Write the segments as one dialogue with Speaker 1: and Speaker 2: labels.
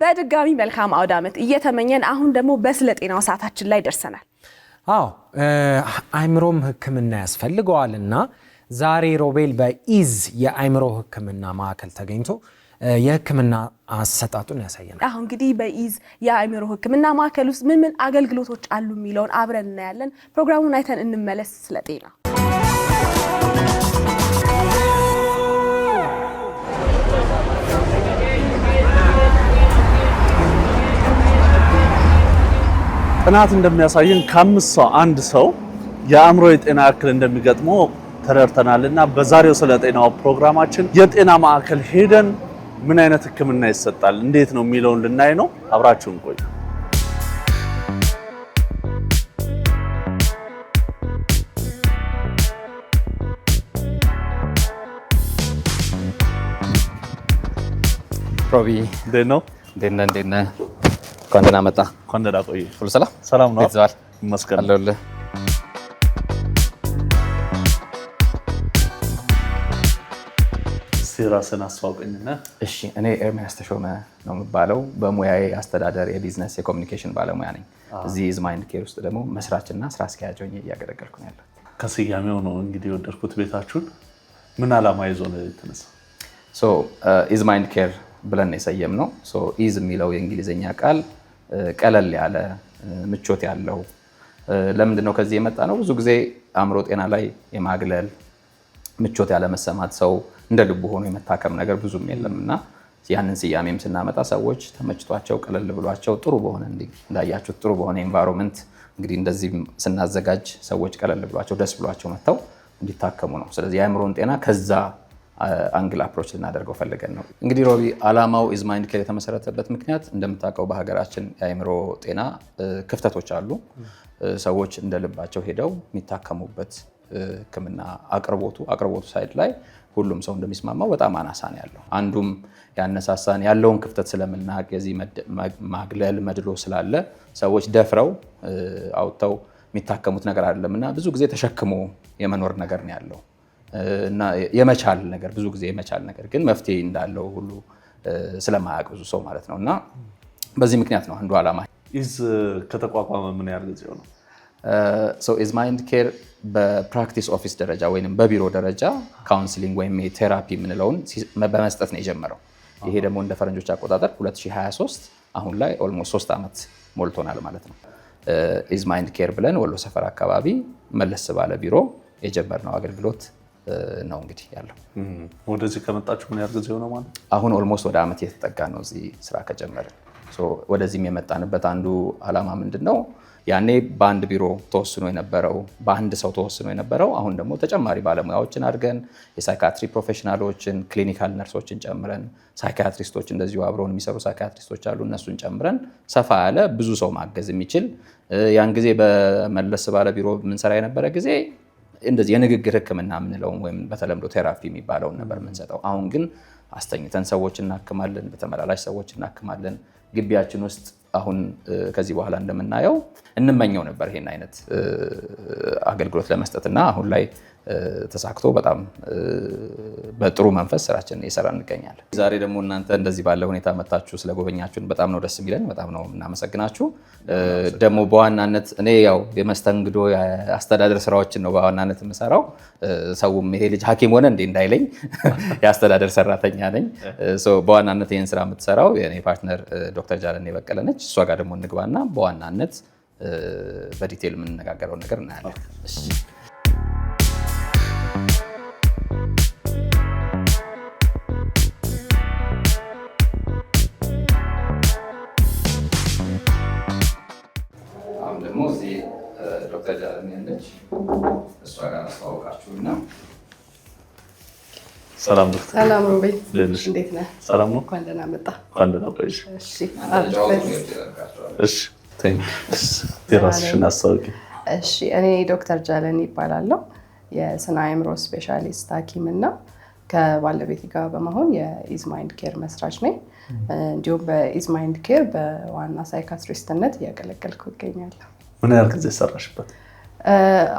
Speaker 1: በድጋሚ መልካም አውደ ዓመት እየተመኘን አሁን ደግሞ በስለ ጤናው ሰዓታችን ላይ ደርሰናል።
Speaker 2: አይምሮም ህክምና ያስፈልገዋልና ዛሬ ሮቤል በኢዝ የአይምሮ ህክምና ማዕከል ተገኝቶ የህክምና አሰጣጡን ያሳየናል።
Speaker 1: አሁን እንግዲህ በኢዝ የአይምሮ ህክምና ማዕከል ውስጥ ምን አገልግሎቶች አሉ የሚለውን አብረን እናያለን። ፕሮግራሙን አይተን እንመለስ። ስለ ጤና
Speaker 3: ጥናት እንደሚያሳየን ከአምስት ሰው አንድ ሰው የአእምሮ የጤና እክል እንደሚገጥመው ተረድተናልና በዛሬው ስለ ጤናው ፕሮግራማችን የጤና ማዕከል ሄደን ምን አይነት ህክምና ይሰጣል እንዴት ነው የሚለውን ልናይ ነው። አብራችሁን ቆዩ።
Speaker 4: ሮቢ
Speaker 3: ደህና
Speaker 4: ኮንደና መጣ
Speaker 3: ኮንደና ቆይ
Speaker 4: ሁሉ ሰላም
Speaker 3: ሰላም ነው
Speaker 4: ይዘዋል
Speaker 3: መስከረም
Speaker 4: አለለ
Speaker 3: ሲራስን አስተዋውቀኝና።
Speaker 4: እሺ እኔ ኤርሚያስ ተሾመ ነው የምባለው። በሙያዬ አስተዳደር የቢዝነስ የኮሙኒኬሽን ባለሙያ ነኝ። እዚህ ኢዝ ማይንድ ኬር ውስጥ ደግሞ መስራችና ስራ አስኪያጅ ሆኜ እያገለገልኩ ነው ያለው።
Speaker 3: ከስያሜው ነው እንግዲህ ወደድኩት። ቤታችሁን ምን ዓላማ ይዞ ነው የተነሳው?
Speaker 4: ኢዝ ማይንድ ኬር ብለን የሰየም ነው። ኢዝ የሚለው የእንግሊዝኛ ቃል ቀለል ያለ ምቾት ያለው። ለምንድን ነው ከዚህ የመጣ ነው? ብዙ ጊዜ አእምሮ ጤና ላይ የማግለል ምቾት ያለ መሰማት፣ ሰው እንደ ልቡ ሆኖ የመታከም ነገር ብዙም የለም እና ያንን ስያሜም ስናመጣ ሰዎች ተመችቷቸው ቀለል ብሏቸው ጥሩ በሆነ እንዳያችሁት ጥሩ በሆነ ኤንቫይሮንመንት እንግዲህ እንደዚህ ስናዘጋጅ ሰዎች ቀለል ብሏቸው ደስ ብሏቸው መጥተው እንዲታከሙ ነው። ስለዚህ የአእምሮን ጤና ከዛ አንግል አፕሮች ልናደርገው ፈልገን ነው። እንግዲህ ሮቢ ዓላማው ኢዝ ማይንድ ኬር የተመሰረተበት ምክንያቱ እንደምታውቀው በሀገራችን የአእምሮ ጤና ክፍተቶች አሉ። ሰዎች እንደ ልባቸው ሄደው የሚታከሙበት ህክምና አቅርቦቱ ሳይድ ላይ ሁሉም ሰው እንደሚስማማው በጣም አናሳ ነው ያለው። አንዱም ያነሳሳን ያለውን ክፍተት ስለምናውቅ የዚህ ማግለል መድሎ ስላለ ሰዎች ደፍረው አውጥተው የሚታከሙት ነገር አይደለም እና ብዙ ጊዜ ተሸክሞ የመኖር ነገር ነው ያለው እና የመቻል ነገር ብዙ ጊዜ የመቻል ነገር ግን መፍትሄ እንዳለው ሁሉ ስለማያውቅ ብዙ ሰው ማለት ነው እና በዚህ ምክንያት ነው አንዱ ዓላማ።
Speaker 3: ኢዝ ከተቋቋመ ምን ያህል ጊዜ ነው?
Speaker 4: ኢዝ ማይንድ ኬር በፕራክቲስ ኦፊስ ደረጃ ወይም በቢሮ ደረጃ ካውንስሊንግ ወይም ቴራፒ የምንለውን በመስጠት ነው የጀመረው። ይሄ ደግሞ እንደ ፈረንጆች አቆጣጠር 2023 አሁን ላይ ኦልሞስት 3 ዓመት ሞልቶናል ማለት ነው። ኢዝ ማይንድ ኬር ብለን ወሎ ሰፈር አካባቢ መለስ ባለ ቢሮ የጀመርነው አገልግሎት ነው እንግዲህ ያለው።
Speaker 3: ወደዚህ ከመጣችሁ ምን ያህል ጊዜ ሆነ ማለት?
Speaker 4: አሁን ኦልሞስት ወደ ዓመት የተጠጋ ነው እዚህ ስራ ከጀመርን። ወደዚህም የመጣንበት አንዱ ዓላማ ምንድን ነው? ያኔ በአንድ ቢሮ ተወስኖ የነበረው በአንድ ሰው ተወስኖ የነበረው አሁን ደግሞ ተጨማሪ ባለሙያዎችን አድርገን የሳይካትሪ ፕሮፌሽናሎችን፣ ክሊኒካል ነርሶችን ጨምረን ሳይካትሪስቶች እንደዚሁ አብረውን የሚሰሩ ሳይካትሪስቶች አሉ። እነሱን ጨምረን ሰፋ ያለ ብዙ ሰው ማገዝ የሚችል ያን ጊዜ በመለስ ባለ ቢሮ የምንሰራ የነበረ ጊዜ እንደዚህ የንግግር ህክምና የምንለውን ወይም በተለምዶ ቴራፒ የሚባለውን ነበር የምንሰጠው። አሁን ግን አስተኝተን ሰዎች እናክማለን፣ በተመላላሽ ሰዎች እናክማለን። ግቢያችን ውስጥ አሁን ከዚህ በኋላ እንደምናየው እንመኘው ነበር ይሄን አይነት አገልግሎት ለመስጠትና አሁን ላይ ተሳክቶ በጣም በጥሩ መንፈስ ስራችንን እየሰራ እንገኛለን። ዛሬ ደግሞ እናንተ እንደዚህ ባለ ሁኔታ መታችሁ ስለጎበኛችሁን በጣም ነው ደስ የሚለን፣ በጣም ነው እናመሰግናችሁ። ደግሞ በዋናነት እኔ ያው የመስተንግዶ የአስተዳደር ስራዎችን ነው በዋናነት የምሰራው። ሰውም ይሄ ልጅ ሐኪም ሆነ እንዴ እንዳይለኝ የአስተዳደር ሰራተኛ ነኝ። በዋናነት ይህን ስራ የምትሰራው የኔ ፓርትነር ዶክተር ጃለኔ በቀለ ነች። እሷ ጋር ደግሞ እንግባና በዋናነት በዲቴል የምንነጋገረውን ነገር እናያለን። ዶክተር ጃለኔ ያለች እሷ ጋር አስተዋወቃችሁና።
Speaker 3: ሰላም ዶክተር።
Speaker 5: ሰላም ሮቤል፣ እንዴት ነህ?
Speaker 3: ሰላም ነው።
Speaker 5: እንኳን ደህና መጣ።
Speaker 3: እንኳን ደህና ቆይሽ። የራስሽን አስታውቂ።
Speaker 5: እሺ፣ እኔ ዶክተር ጃለኔ ይባላለሁ። የስነ አእምሮ ስፔሻሊስት ሐኪም እና ከባለቤቴ ጋር በመሆን የኢዝ ማይንድ ኬር መስራች ነኝ። እንዲሁም በኢዝ ማይንድ ኬር በዋና ሳይካትሪስትነት እያገለገልኩ ይገኛለሁ።
Speaker 3: ምን ያህል ጊዜ ሰራሽበት?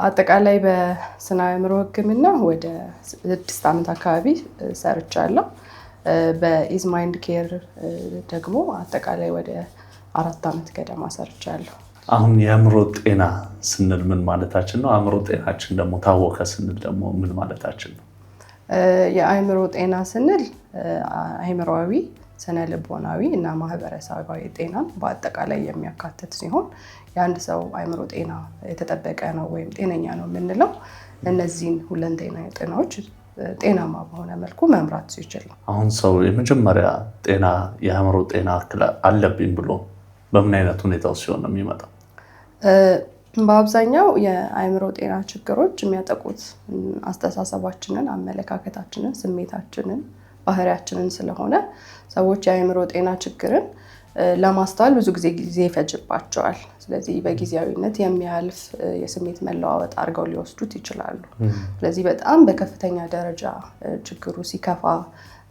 Speaker 5: አጠቃላይ በስነ አእምሮ ህክምና ወደ 6 ዓመት አካባቢ ሰርቻለሁ። በኢዝ ማይንድ ኬር ደግሞ አጠቃላይ ወደ 4 ዓመት ገደማ ሰርቻለሁ።
Speaker 3: አሁን የአእምሮ ጤና ስንል ምን ማለታችን ነው? አእምሮ ጤናችን ደግሞ ታወከ ስንል ደግሞ ምን ማለታችን ነው?
Speaker 5: የአእምሮ ጤና ስንል አእምሮአዊ፣ ስነ ልቦናዊ እና ማህበረሰባዊ ጤናን በአጠቃላይ የሚያካትት ሲሆን የአንድ ሰው አእምሮ ጤና የተጠበቀ ነው ወይም ጤነኛ ነው የምንለው እነዚህን ሁለንተናዊ ጤናዎች ጤናማ በሆነ መልኩ መምራት ሲችል ነው።
Speaker 3: አሁን ሰው የመጀመሪያ ጤና የአእምሮ ጤና እክል አለብኝ ብሎ በምን አይነት ሁኔታ ሲሆን ነው የሚመጣው?
Speaker 5: በአብዛኛው የአእምሮ ጤና ችግሮች የሚያጠቁት አስተሳሰባችንን፣ አመለካከታችንን፣ ስሜታችንን፣ ባህሪያችንን ስለሆነ ሰዎች የአእምሮ ጤና ችግርን ለማስተዋል ብዙ ጊዜ ይፈጅባቸዋል። ስለዚህ በጊዜያዊነት የሚያልፍ የስሜት መለዋወጥ አድርገው ሊወስዱት ይችላሉ። ስለዚህ በጣም በከፍተኛ ደረጃ ችግሩ ሲከፋ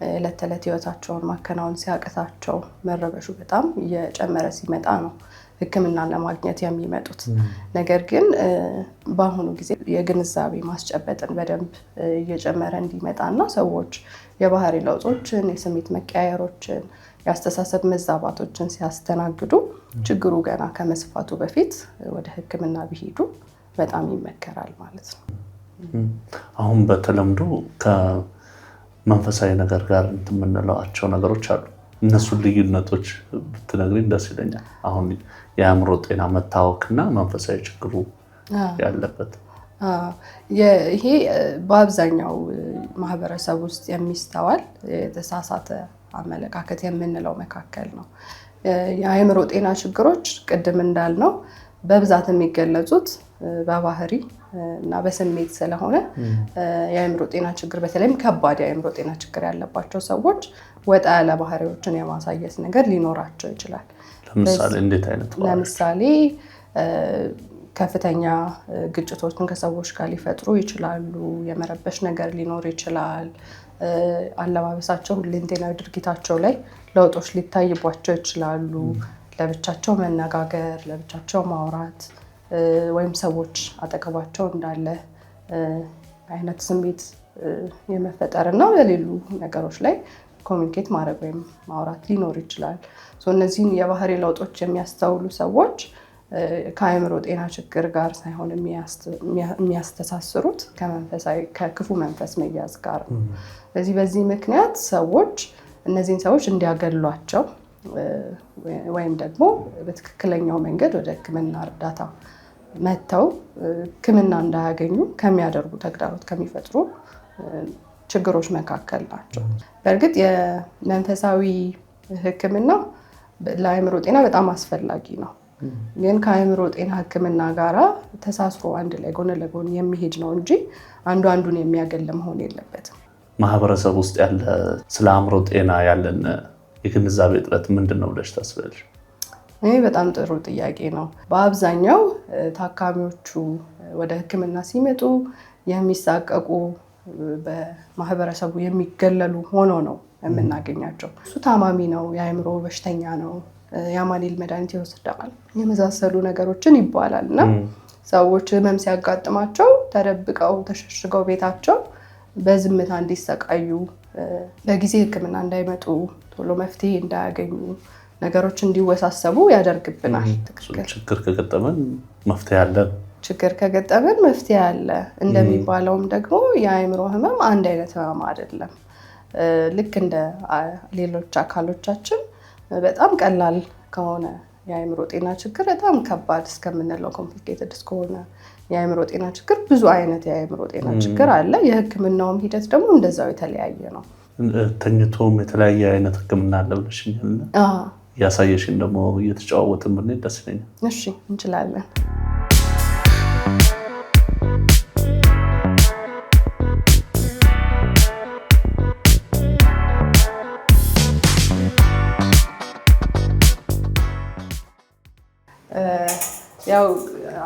Speaker 5: ዕለት ተዕለት ህይወታቸውን ማከናወን ሲያቅታቸው መረበሹ በጣም እየጨመረ ሲመጣ ነው ሕክምናን ለማግኘት የሚመጡት። ነገር ግን በአሁኑ ጊዜ የግንዛቤ ማስጨበጥን በደንብ እየጨመረ እንዲመጣና ሰዎች የባህሪ ለውጦችን፣ የስሜት መቀያየሮችን፣ የአስተሳሰብ መዛባቶችን ሲያስተናግዱ ችግሩ ገና ከመስፋቱ በፊት ወደ ሕክምና ቢሄዱ በጣም ይመከራል ማለት ነው።
Speaker 3: አሁን በተለምዶ ከመንፈሳዊ ነገር ጋር የምንላቸው ነገሮች አሉ። እነሱን ልዩነቶች ብትነግሪኝ ደስ ይለኛል። አሁን የአእምሮ ጤና መታወክና መንፈሳዊ ችግሩ ያለበት
Speaker 5: ይሄ በአብዛኛው ማህበረሰብ ውስጥ የሚስተዋል የተሳሳተ አመለካከት የምንለው መካከል ነው። የአእምሮ ጤና ችግሮች ቅድም እንዳልነው በብዛት የሚገለጹት በባህሪ እና በስሜት ስለሆነ የአእምሮ ጤና ችግር በተለይም ከባድ የአእምሮ ጤና ችግር ያለባቸው ሰዎች ወጣ ያለ ባህሪዎችን የማሳየት ነገር ሊኖራቸው ይችላል።
Speaker 3: ለምሳሌ እንዴት አይነት?
Speaker 5: ለምሳሌ ከፍተኛ ግጭቶችን ከሰዎች ጋር ሊፈጥሩ ይችላሉ። የመረበሽ ነገር ሊኖር ይችላል። አለባበሳቸው፣ ሁለንተናዊ ድርጊታቸው ላይ ለውጦች ሊታይባቸው ይችላሉ። ለብቻቸው መነጋገር፣ ለብቻቸው ማውራት ወይም ሰዎች አጠገባቸው እንዳለ አይነት ስሜት የመፈጠር እና በሌሉ ነገሮች ላይ ኮሚኒኬት ማድረግ ወይም ማውራት ሊኖር ይችላል። እነዚህን የባህሪ ለውጦች የሚያስተውሉ ሰዎች ከአእምሮ ጤና ችግር ጋር ሳይሆን የሚያስተሳስሩት ከክፉ መንፈስ መያዝ ጋር ነው። ስለዚህ በዚህ ምክንያት ሰዎች እነዚህን ሰዎች እንዲያገሏቸው ወይም ደግሞ በትክክለኛው መንገድ ወደ ሕክምና እርዳታ መጥተው ሕክምና እንዳያገኙ ከሚያደርጉ ተግዳሮት ከሚፈጥሩ ችግሮች መካከል ናቸው። በእርግጥ የመንፈሳዊ ሕክምና ለአእምሮ ጤና በጣም አስፈላጊ ነው። ግን ከአእምሮ ጤና ሕክምና ጋራ ተሳስሮ አንድ ላይ ጎን ለጎን የሚሄድ ነው እንጂ አንዱ አንዱን የሚያገል መሆን የለበትም።
Speaker 3: ማህበረሰብ ውስጥ ያለ ስለ አእምሮ ጤና ያለን የግንዛቤ እጥረት ምንድን ነው ብለሽ ታስቢያለሽ?
Speaker 5: ይህ በጣም ጥሩ ጥያቄ ነው። በአብዛኛው ታካሚዎቹ ወደ ሕክምና ሲመጡ የሚሳቀቁ በማህበረሰቡ የሚገለሉ ሆኖ ነው የምናገኛቸው። እሱ ታማሚ ነው፣ የአእምሮ በሽተኛ ነው፣ የአማኑኤል መድኃኒት ይወስዳል የመሳሰሉ ነገሮችን ይባላል እና ሰዎች ህመም ሲያጋጥማቸው ተደብቀው ተሸሽገው ቤታቸው በዝምታ እንዲሰቃዩ፣ በጊዜ ሕክምና እንዳይመጡ፣ ቶሎ መፍትሄ እንዳያገኙ፣ ነገሮች እንዲወሳሰቡ ያደርግብናል።
Speaker 3: ችግር ከገጠመን መፍትሄ አለ።
Speaker 5: ችግር ከገጠመን መፍትሄ አለ። እንደሚባለውም ደግሞ የአእምሮ ህመም አንድ አይነት ህመም አይደለም። ልክ እንደ ሌሎች አካሎቻችን በጣም ቀላል ከሆነ የአእምሮ ጤና ችግር በጣም ከባድ እስከምንለው ኮምፕሊኬትድ እስከሆነ የአእምሮ ጤና ችግር ብዙ አይነት የአእምሮ ጤና ችግር አለ። የህክምናውም ሂደት ደግሞ እንደዛው የተለያየ ነው።
Speaker 3: ተኝቶም የተለያየ አይነት ህክምና አለ ብለሽኛል። ያሳየሽን ደግሞ እየተጨዋወትን ብንሄድ ደስ ይለኛል።
Speaker 5: እሺ፣ እንችላለን። ያው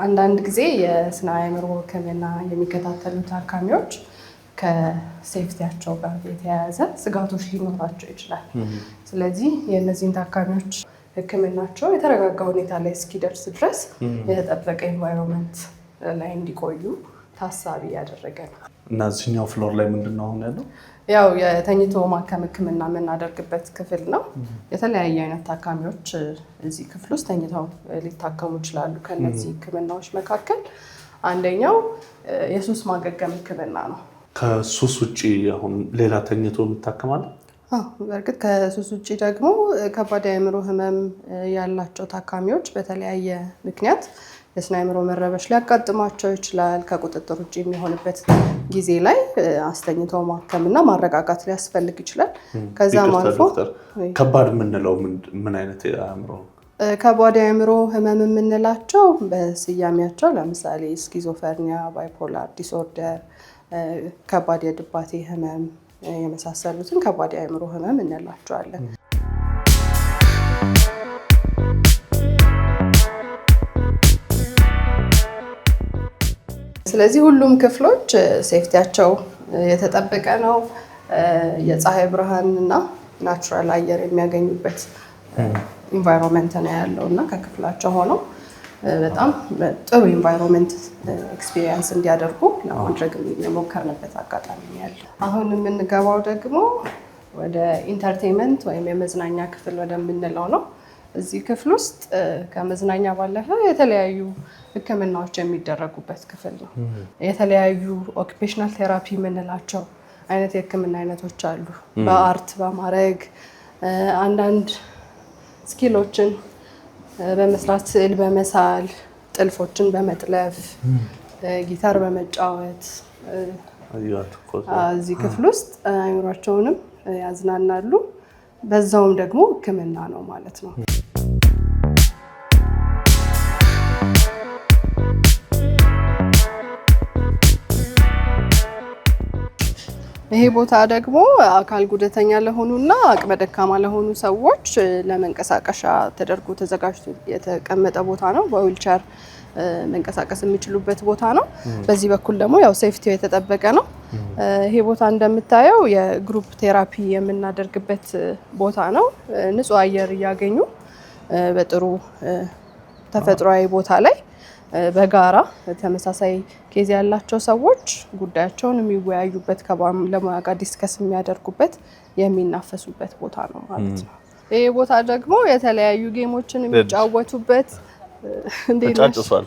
Speaker 5: አንዳንድ ጊዜ የስነ አእምሮ ህክምና የሚከታተሉ ታካሚዎች ከሴፍቲያቸው ጋር የተያያዘ ስጋቶች ሊኖራቸው ይችላል። ስለዚህ የእነዚህን ታካሚዎች ህክምናቸው የተረጋጋ ሁኔታ ላይ እስኪደርስ ድረስ የተጠበቀ ኤንቫይሮንመንት ላይ እንዲቆዩ ታሳቢ ያደረገ ነው።
Speaker 3: እና እዚህኛው ፍሎር ላይ ምንድነው አሁን ያለው?
Speaker 5: ያው የተኝቶ ማከም ህክምና የምናደርግበት ክፍል ነው። የተለያየ አይነት ታካሚዎች እዚህ ክፍል ውስጥ ተኝተው ሊታከሙ ይችላሉ። ከነዚህ ህክምናዎች መካከል አንደኛው የሱስ ማገገም ህክምና ነው።
Speaker 3: ከሱስ ውጪ አሁን ሌላ ተኝቶ የሚታከማል?
Speaker 5: በእርግጥ ከሱስ ውጪ ደግሞ ከባድ የአእምሮ ህመም ያላቸው ታካሚዎች በተለያየ ምክንያት የስነ አእምሮ መረበሽ ሊያጋጥማቸው ይችላል። ከቁጥጥር ውጭ የሚሆንበት ጊዜ ላይ አስተኝተው ማከምና ማረጋጋት ሊያስፈልግ ይችላል። ከዛም አልፎ
Speaker 3: ከባድ የምንለው ምን አይነት የአእምሮ
Speaker 5: ከባድ የአእምሮ ህመም የምንላቸው በስያሜያቸው ለምሳሌ ስኪዞፍሬኒያ፣ ባይፖላር ዲስኦርደር፣ ከባድ የድባቴ ህመም የመሳሰሉትን ከባድ የአእምሮ ህመም እንላቸዋለን። ስለዚህ ሁሉም ክፍሎች ሴፍቲያቸው የተጠበቀ ነው። የፀሐይ ብርሃን እና ናቹራል አየር የሚያገኙበት ኢንቫይሮንመንት ነው ያለው እና ከክፍላቸው ሆነው በጣም ጥሩ ኢንቫይሮንመንት ኤክስፒሪየንስ እንዲያደርጉ ለማድረግ የሞከርንበት አጋጣሚ ነው ያለው። አሁን የምንገባው ደግሞ ወደ ኢንተርቴንመንት ወይም የመዝናኛ ክፍል ወደምንለው ነው። እዚህ ክፍል ውስጥ ከመዝናኛ ባለፈ የተለያዩ ህክምናዎች የሚደረጉበት ክፍል ነው። የተለያዩ ኦኩፔሽናል ቴራፒ የምንላቸው አይነት የህክምና አይነቶች አሉ። በአርት በማድረግ አንዳንድ ስኪሎችን በመስራት ስዕል በመሳል ጥልፎችን በመጥለፍ ጊታር በመጫወት እዚህ ክፍል ውስጥ አእምሯቸውንም ያዝናናሉ። በዛውም ደግሞ ህክምና ነው ማለት ነው። ይሄ ቦታ ደግሞ አካል ጉዳተኛ ለሆኑና አቅመ ደካማ ለሆኑ ሰዎች ለመንቀሳቀሻ ተደርጎ ተዘጋጅቶ የተቀመጠ ቦታ ነው። በዊልቸር መንቀሳቀስ የሚችሉበት ቦታ ነው። በዚህ በኩል ደግሞ ያው ሴፍቲው የተጠበቀ ነው። ይሄ ቦታ እንደምታየው የግሩፕ ቴራፒ የምናደርግበት ቦታ ነው። ንጹህ አየር እያገኙ በጥሩ ተፈጥሯዊ ቦታ ላይ በጋራ ተመሳሳይ ኬዝ ያላቸው ሰዎች ጉዳያቸውን የሚወያዩበት ከባለሙያ ጋር ዲስከስ የሚያደርጉበት የሚናፈሱበት ቦታ ነው ማለት ነው። ይሄ ቦታ ደግሞ የተለያዩ ጌሞችን የሚጫወቱበት
Speaker 3: ተጫጭሷል።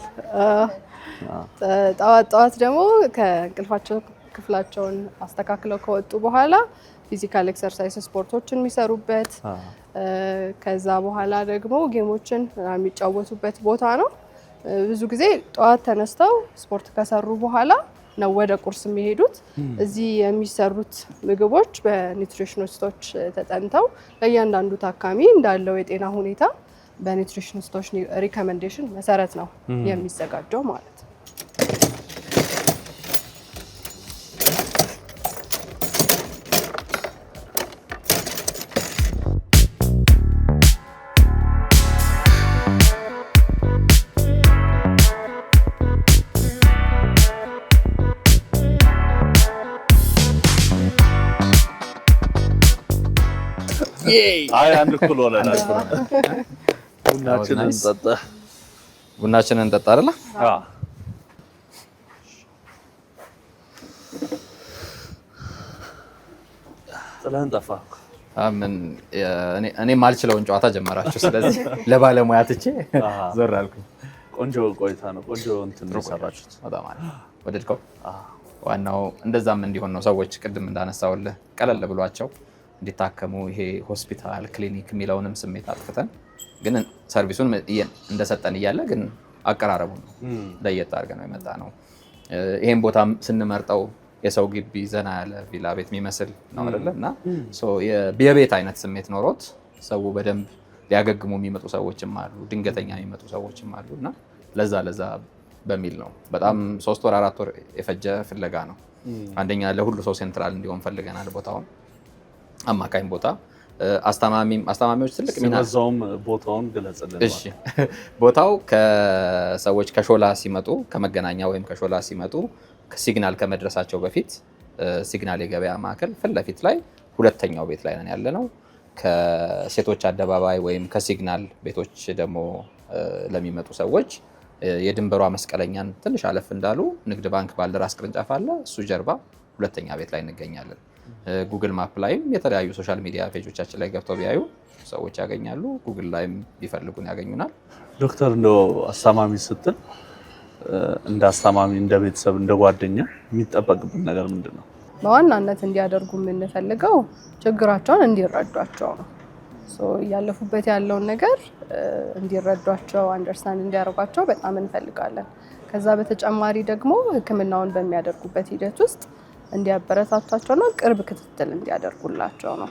Speaker 5: ጠዋት ደግሞ ከእንቅልፋቸው ክፍላቸውን አስተካክለው ከወጡ በኋላ ፊዚካል ኤክሰርሳይዝ ስፖርቶችን የሚሰሩበት ከዛ በኋላ ደግሞ ጌሞችን የሚጫወቱበት ቦታ ነው። ብዙ ጊዜ ጠዋት ተነስተው ስፖርት ከሰሩ በኋላ ነው ወደ ቁርስ የሚሄዱት። እዚህ የሚሰሩት ምግቦች በኒውትሪሽኒስቶች ተጠንተው ለእያንዳንዱ ታካሚ እንዳለው የጤና ሁኔታ በኒውትሪሽኒስቶች ሪኮመንዴሽን መሰረት ነው የሚዘጋጀው ማለት ነው።
Speaker 3: አይ አንድ እኩል ሆነናል።
Speaker 4: ቡናችንን እንጠጣ አይደለ?
Speaker 3: ጥለህን ጠፋ።
Speaker 4: እኔ ማልችለውን ጨዋታ ጀመራችሁ። ስለዚህ ለባለሙያ ትቼ ዞር አልኩኝ።
Speaker 3: ቆንጆ ቆይታ ነው። ቆንጆ እንትን ነው የሰራችሁት።
Speaker 4: በጣም አሪፍ ወደድከው? ዋናው እንደዛም እንዲሆን ነው። ሰዎች ቅድም እንዳነሳውልህ ቀለል ብሏቸው እንዲታከሙ ይሄ ሆስፒታል ክሊኒክ የሚለውንም ስሜት አጥፍተን ግን ሰርቪሱን እንደሰጠን እያለ ግን አቀራረቡ ነው ለየት አድርገን ነው የመጣ ነው። ይሄን ቦታ ስንመርጠው የሰው ግቢ ዘና ያለ ቪላ ቤት የሚመስል ነው አይደለ? እና የቤት አይነት ስሜት ኖሮት ሰው በደንብ ሊያገግሙ የሚመጡ ሰዎችም አሉ፣ ድንገተኛ የሚመጡ ሰዎችም አሉ። እና ለዛ በሚል ነው በጣም 3 ወር 4 ወር የፈጀ ፍለጋ ነው። አንደኛ ለሁሉ ሰው ሴንትራል እንዲሆን ፈልገናል ቦታውን አማካኝ ቦታ አስተማሚዎች ትልቅ ሚና
Speaker 3: ስለዛውም ቦታውን ገለጸልን።
Speaker 4: እሺ ቦታው ከሰዎች ከሾላ ሲመጡ ከመገናኛ ወይም ከሾላ ሲመጡ ሲግናል ከመድረሳቸው በፊት ሲግናል የገበያ ማዕከል ፊት ለፊት ላይ ሁለተኛው ቤት ላይ ነን ያለነው። ከሴቶች አደባባይ ወይም ከሲግናል ቤቶች ደግሞ ለሚመጡ ሰዎች የድንበሯ መስቀለኛን ትንሽ አለፍ እንዳሉ ንግድ ባንክ ባልደራስ ቅርንጫፍ አለ። እሱ ጀርባ ሁለተኛ ቤት ላይ እንገኛለን። ጉግል ማፕ ላይም የተለያዩ ሶሻል ሚዲያ ፔጆቻችን ላይ ገብተው ቢያዩ ሰዎች ያገኛሉ። ጉግል ላይም ቢፈልጉን ያገኙናል።
Speaker 3: ዶክተር እንደው አስታማሚ ስትል እንደ አስታማሚ፣ እንደ ቤተሰብ፣ እንደ ጓደኛ የሚጠበቅብን ነገር ምንድን ነው?
Speaker 5: በዋናነት እንዲያደርጉ የምንፈልገው ችግራቸውን እንዲረዷቸው ነው። እያለፉበት ያለውን ነገር እንዲረዷቸው፣ አንደርስታንድ እንዲያደርጓቸው በጣም እንፈልጋለን። ከዛ በተጨማሪ ደግሞ ሕክምናውን በሚያደርጉበት ሂደት ውስጥ እንዲያበረታቷቸውና ቅርብ ክትትል እንዲያደርጉላቸው ነው።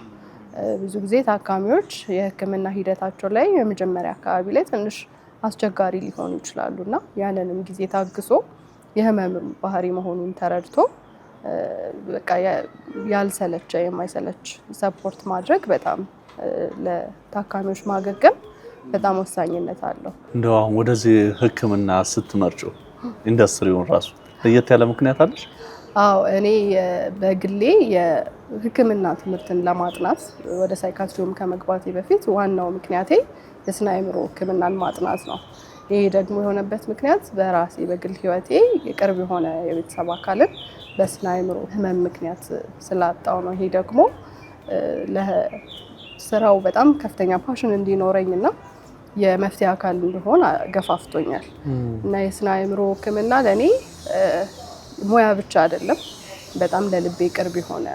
Speaker 5: ብዙ ጊዜ ታካሚዎች የሕክምና ሂደታቸው ላይ የመጀመሪያ አካባቢ ላይ ትንሽ አስቸጋሪ ሊሆኑ ይችላሉ እና ያንንም ጊዜ ታግሶ የህመም ባህሪ መሆኑን ተረድቶ በቃ ያልሰለቸ የማይሰለች ሰፖርት ማድረግ በጣም ለታካሚዎች ማገገም በጣም ወሳኝነት አለው።
Speaker 3: እንደው አሁን ወደዚህ ሕክምና ስትመርጩ ኢንዱስትሪውን ራሱ ለየት ያለ ምክንያት አለሽ?
Speaker 5: አዎ፣ እኔ በግሌ የሕክምና ትምህርትን ለማጥናት ወደ ሳይካትሪውም ከመግባቴ በፊት ዋናው ምክንያቴ የስነ አእምሮ ሕክምናን ማጥናት ነው። ይሄ ደግሞ የሆነበት ምክንያት በራሴ በግል ህይወቴ የቅርብ የሆነ የቤተሰብ አካልን በስነ አእምሮ ህመም ምክንያት ስላጣው ነው። ይሄ ደግሞ ለስራው በጣም ከፍተኛ ፓሽን እንዲኖረኝና የመፍትሄ አካል እንደሆን ገፋፍቶኛል እና የስነ አእምሮ ሕክምና ለእኔ ሙያ ብቻ አይደለም፣ በጣም ለልቤ ቅርብ የሆነ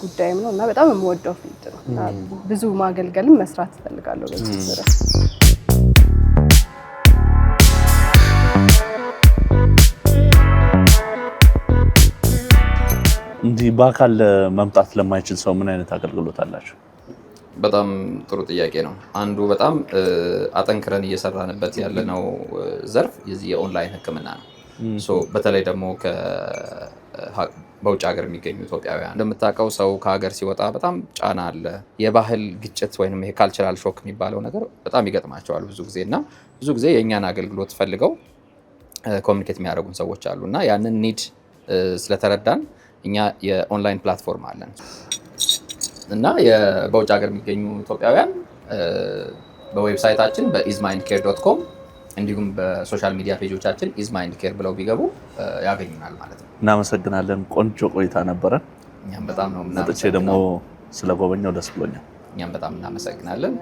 Speaker 5: ጉዳይም ነው እና በጣም የምወደው ፊልድ ነው እና ብዙ ማገልገልም መስራት እፈልጋለሁ በዚህ ዙሪያ።
Speaker 3: እንዲህ በአካል መምጣት ለማይችል ሰው ምን አይነት አገልግሎት አላችሁ?
Speaker 4: በጣም ጥሩ ጥያቄ ነው። አንዱ በጣም አጠንክረን እየሰራንበት ያለነው ዘርፍ የዚህ የኦንላይን ሕክምና ነው። በተለይ ደግሞ በውጭ ሀገር የሚገኙ ኢትዮጵያውያን እንደምታውቀው ሰው ከሀገር ሲወጣ በጣም ጫና አለ። የባህል ግጭት ወይም ይሄ ካልቸራል ሾክ የሚባለው ነገር በጣም ይገጥማቸዋል ብዙ ጊዜ እና ብዙ ጊዜ የእኛን አገልግሎት ፈልገው ኮሚኒኬት የሚያደርጉን ሰዎች አሉ እና ያንን ኒድ ስለተረዳን እኛ የኦንላይን ፕላትፎርም አለን እና በውጭ ሀገር የሚገኙ ኢትዮጵያውያን በዌብሳይታችን በizmindcare.com እንዲሁም በሶሻል ሚዲያ ፔጆቻችን izmindcare ብለው ቢገቡ ያገኙናል ማለት ነው።
Speaker 3: እናመሰግናለን። ቆንጆ ቆይታ ነበረን።
Speaker 4: እኛም በጣም ነው
Speaker 3: መጥቼ ደግሞ ስለጎበኘው ደስ ብሎኛል።
Speaker 4: እኛም በጣም እናመሰግናለን።